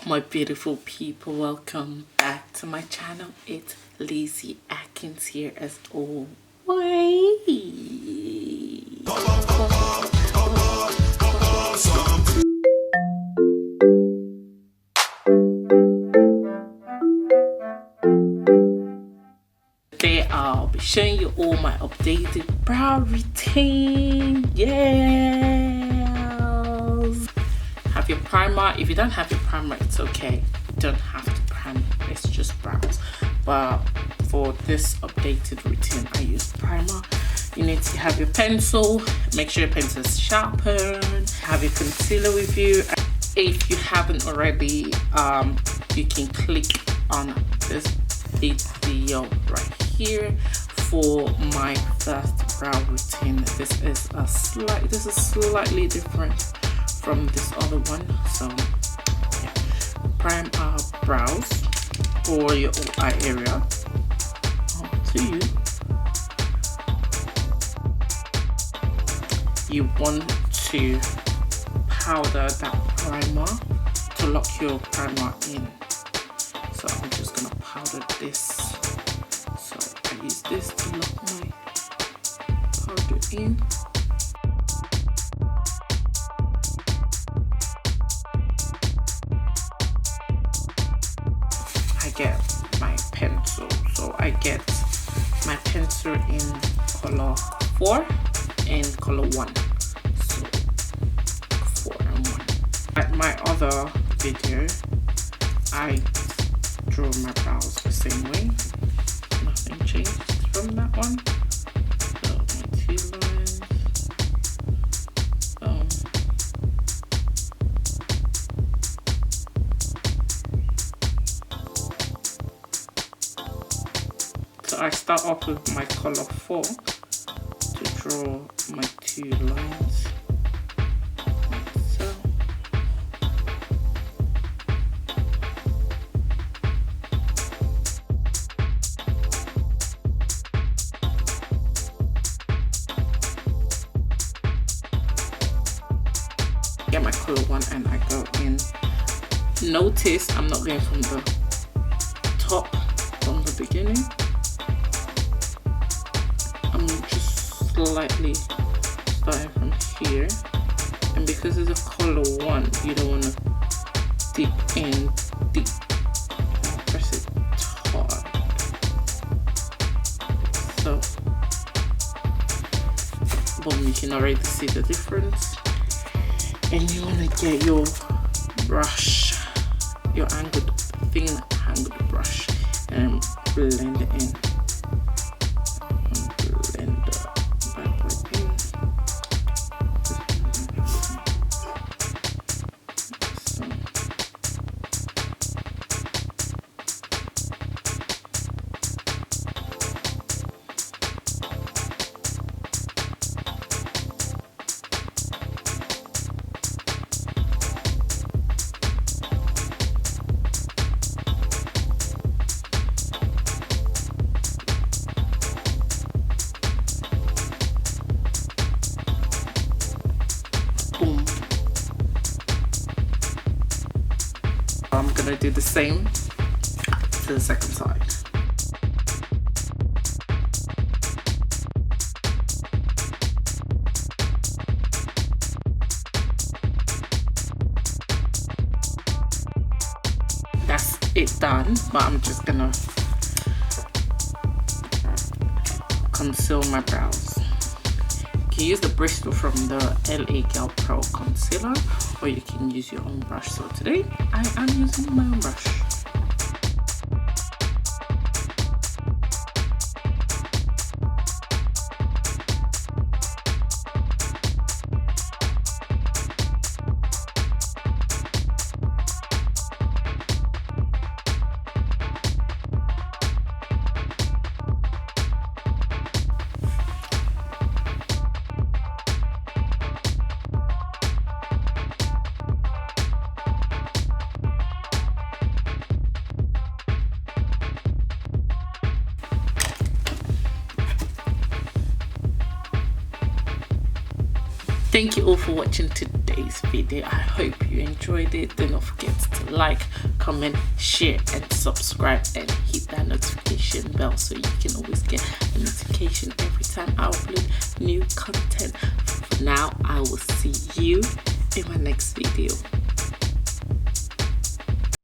My beautiful people, welcome back to my channel. It's Lizzie Atkins here as always. Today I'll be showing you all my updated brow routine. Yes! Have your primer. If you don't have your primer, it's okay. You don't have to prime, it's just brows. But for this updated routine, I use primer. You need to have your pencil. Make sure your pencil is sharpened. Have your concealer with you. If you haven't already, you can click on this video right here for my first brow routine. This is slightly different from this other one. So yeah, prime our brows or your eye area. Up to you. You want to powder that primer to lock your primer in. So I'm just gonna powder this. So I use this to lock my powder in. I get my pencil. So I get my pencil in color 4 and color 1. So 4 and 1. Like my other video, I draw my brows the same way. Nothing changed from that one. So my 2 lines. So I start off with my color 4 to draw my 2 lines. So get my color 1 and I go in. Notice I'm not going from the top, from the beginning. I'm just slightly starting from here, and because it's a color 1, you don't want to dip in deep and press it hard. So boom, you can already see the difference. And you want to get your brush, your thin angled brush, and blend it in. I'm gonna do the same to the second side. That's it done, but I'm just gonna conceal my brows. You can use the Bristol from the LA Girl Pro concealer, or you can use your own brush. So today I am using my own brush. Thank you all for watching today's video. I hope you enjoyed it. Do not forget to like, comment, share and subscribe, and hit that notification bell so you can always get a notification every time I upload new content. For now, I will see you in my next video.